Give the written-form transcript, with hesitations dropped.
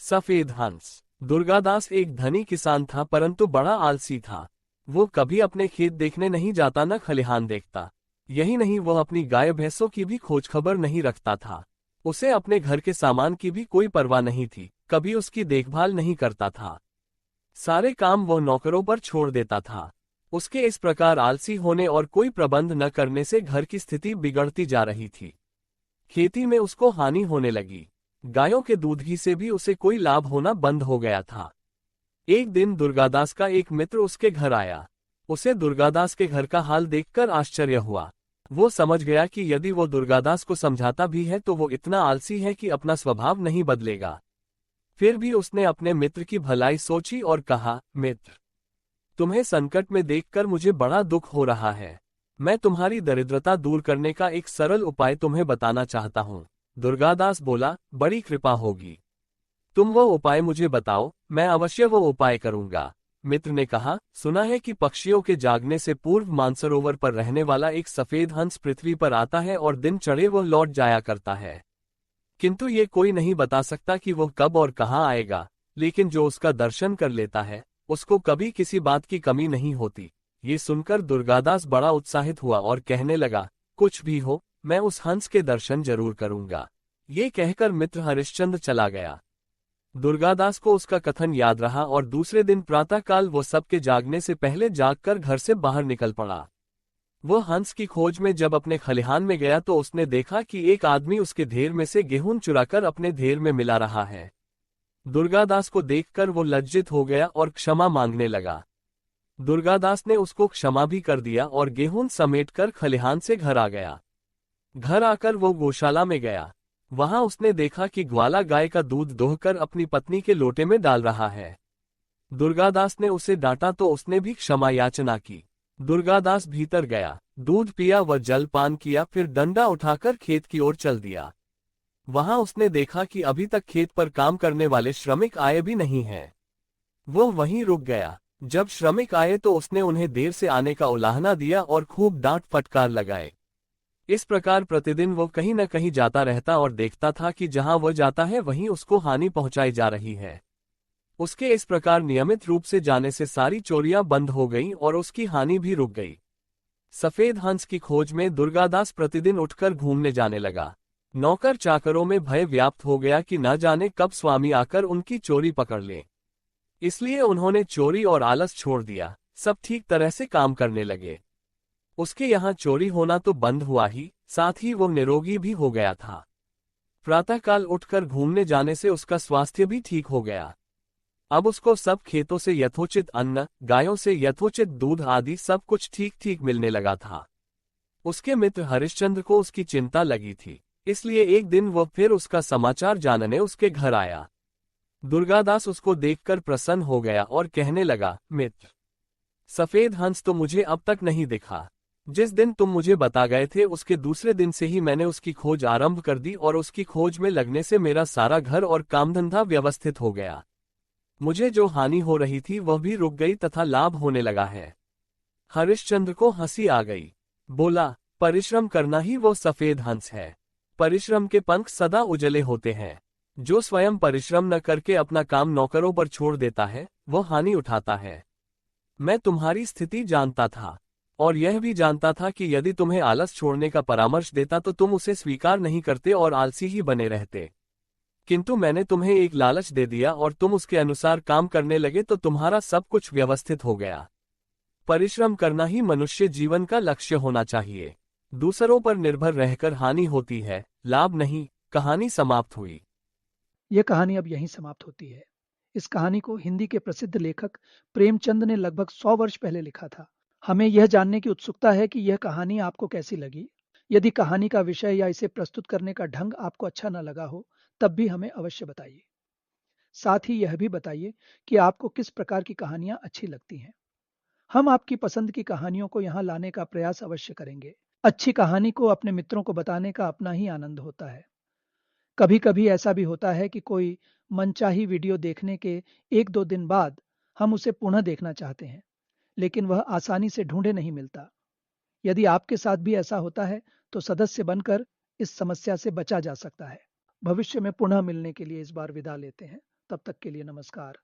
सफेद हंस। दुर्गादास एक धनी किसान था, परंतु बड़ा आलसी था। वो कभी अपने खेत देखने नहीं जाता, न खलिहान देखता। यही नहीं, वह अपनी गाय भैंसों की भी खोज खबर नहीं रखता था। उसे अपने घर के सामान की भी कोई परवाह नहीं थी, कभी उसकी देखभाल नहीं करता था। सारे काम वह नौकरों पर छोड़ देता था। उसके इस प्रकार आलसी होने और कोई प्रबंध न करने से घर की स्थिति बिगड़ती जा रही थी। खेती में उसको हानि होने लगी। गायों के दूध घी से भी उसे कोई लाभ होना बंद हो गया था। एक दिन दुर्गादास का एक मित्र उसके घर आया। उसे दुर्गादास के घर का हाल देखकर आश्चर्य हुआ। वो समझ गया कि यदि वो दुर्गादास को समझाता भी है तो वो इतना आलसी है कि अपना स्वभाव नहीं बदलेगा। फिर भी उसने अपने मित्र की भलाई सोची और कहा, मित्र, तुम्हें संकट में देखकर मुझे बड़ा दुख हो रहा है। मैं तुम्हारी दरिद्रता दूर करने का एक सरल उपाय तुम्हें बताना चाहता हूँ। दुर्गादास बोला, बड़ी कृपा होगी। तुम वो उपाय मुझे बताओ, मैं अवश्य वो उपाय करूंगा। मित्र ने कहा, सुना है कि पक्षियों के जागने से पूर्व मानसरोवर पर रहने वाला एक सफेद हंस पृथ्वी पर आता है और दिन चढ़े वो लौट जाया करता है। किंतु ये कोई नहीं बता सकता कि वह कब और कहाँ आएगा, लेकिन जो उसका दर्शन कर लेता है उसको कभी किसी बात की कमी नहीं होती। ये सुनकर दुर्गादास बड़ा उत्साहित हुआ और कहने लगा, कुछ भी हो, मैं उस हंस के दर्शन जरूर करूंगा। ये कहकर मित्र हरिश्चंद्र चला गया। दुर्गादास को उसका कथन याद रहा और दूसरे दिन प्रातःकाल वो सबके जागने से पहले जागकर घर से बाहर निकल पड़ा। वो हंस की खोज में जब अपने खलिहान में गया तो उसने देखा कि एक आदमी उसके ढेर में से गेहूं चुराकर अपने ढेर में मिला रहा है। दुर्गादास को देखकर वो लज्जित हो गया और क्षमा मांगने लगा। दुर्गादास ने उसको क्षमा भी कर दिया और गेहूं समेटकर खलिहान से घर आ गया। घर आकर वो गौशाला में गया। वहां उसने देखा कि ग्वाला गाय का दूध दोहकर अपनी पत्नी के लोटे में डाल रहा है। दुर्गादास ने उसे डांटा तो उसने भी क्षमा याचना की। दुर्गादास भीतर गया, दूध पिया व जल पान किया, फिर डंडा उठाकर खेत की ओर चल दिया। वहां उसने देखा कि अभी तक खेत पर काम करने वाले श्रमिक आए भी नहीं हैं। वो वहीं रुक गया। जब श्रमिक आए तो उसने उन्हें देर से आने का उलाहना दिया और खूब डांट फटकार लगाए। इस प्रकार प्रतिदिन वो कहीं न कहीं जाता रहता और देखता था कि जहां वो जाता है वहीं उसको हानि पहुंचाई जा रही है। उसके इस प्रकार नियमित रूप से जाने से सारी चोरियां बंद हो गईं और उसकी हानि भी रुक गई। सफेद हंस की खोज में दुर्गादास प्रतिदिन उठकर घूमने जाने लगा। नौकर चाकरों में भय व्याप्त हो गया कि न जाने कब स्वामी आकर उनकी चोरी पकड़ ले। इसलिए उन्होंने चोरी और आलस छोड़ दिया, सब ठीक तरह से काम करने लगे। उसके यहाँ चोरी होना तो बंद हुआ ही, साथ ही वो निरोगी भी हो गया था। प्रातःकाल उठकर घूमने जाने से उसका स्वास्थ्य भी ठीक हो गया। अब उसको सब खेतों से यथोचित अन्न, गायों से यथोचित दूध आदि सब कुछ ठीक ठीक मिलने लगा था। उसके मित्र हरिश्चंद्र को उसकी चिंता लगी थी, इसलिए एक दिन वह फिर उसका समाचार जानने उसके घर आया। दुर्गादास उसको देखकर प्रसन्न हो गया और कहने लगा, मित्र, सफेद हंस तो मुझे अब तक नहीं दिखा। जिस दिन तुम मुझे बता गए थे उसके दूसरे दिन से ही मैंने उसकी खोज आरंभ कर दी और उसकी खोज में लगने से मेरा सारा घर और कामधंधा व्यवस्थित हो गया। मुझे जो हानि हो रही थी वह भी रुक गई तथा लाभ होने लगा है। हरिश्चंद्र को हंसी आ गई। बोला, परिश्रम करना ही वो सफेद हंस है। परिश्रम के पंख सदा उजले होते हैं। जो स्वयं परिश्रम न करके अपना काम नौकरों पर छोड़ देता है वह हानि उठाता है। मैं तुम्हारी स्थिति जानता था और यह भी जानता था कि यदि तुम्हें आलस छोड़ने का परामर्श देता तो तुम उसे स्वीकार नहीं करते और आलसी ही बने रहते। किंतु मैंने तुम्हें एक लालच दे दिया और तुम उसके अनुसार काम करने लगे तो तुम्हारा सब कुछ व्यवस्थित हो गया। परिश्रम करना ही मनुष्य जीवन का लक्ष्य होना चाहिए। दूसरों पर निर्भर रहकर हानि होती है, लाभ नहीं। कहानी समाप्त हुई। यह कहानी अब यहीं समाप्त होती है। इस कहानी को हिंदी के प्रसिद्ध लेखक प्रेमचंद ने लगभग 100 वर्ष पहले लिखा था। हमें यह जानने की उत्सुकता है कि यह कहानी आपको कैसी लगी। यदि कहानी का विषय या इसे प्रस्तुत करने का ढंग आपको अच्छा न लगा हो, तब भी हमें अवश्य बताइए। साथ ही यह भी बताइए कि आपको किस प्रकार की कहानियां अच्छी लगती हैं। हम आपकी पसंद की कहानियों को यहाँ लाने का प्रयास अवश्य करेंगे। अच्छी कहानी को अपने मित्रों को बताने का अपना ही आनंद होता है। कभी कभी ऐसा भी होता है कि कोई मनचाही वीडियो देखने के 1-2 दिन बाद हम उसे पुनः देखना चाहते हैं, लेकिन वह आसानी से ढूंढे नहीं मिलता। यदि आपके साथ भी ऐसा होता है तो सदस्य बनकर इस समस्या से बचा जा सकता है। भविष्य में पुनः मिलने के लिए इस बार विदा लेते हैं। तब तक के लिए नमस्कार।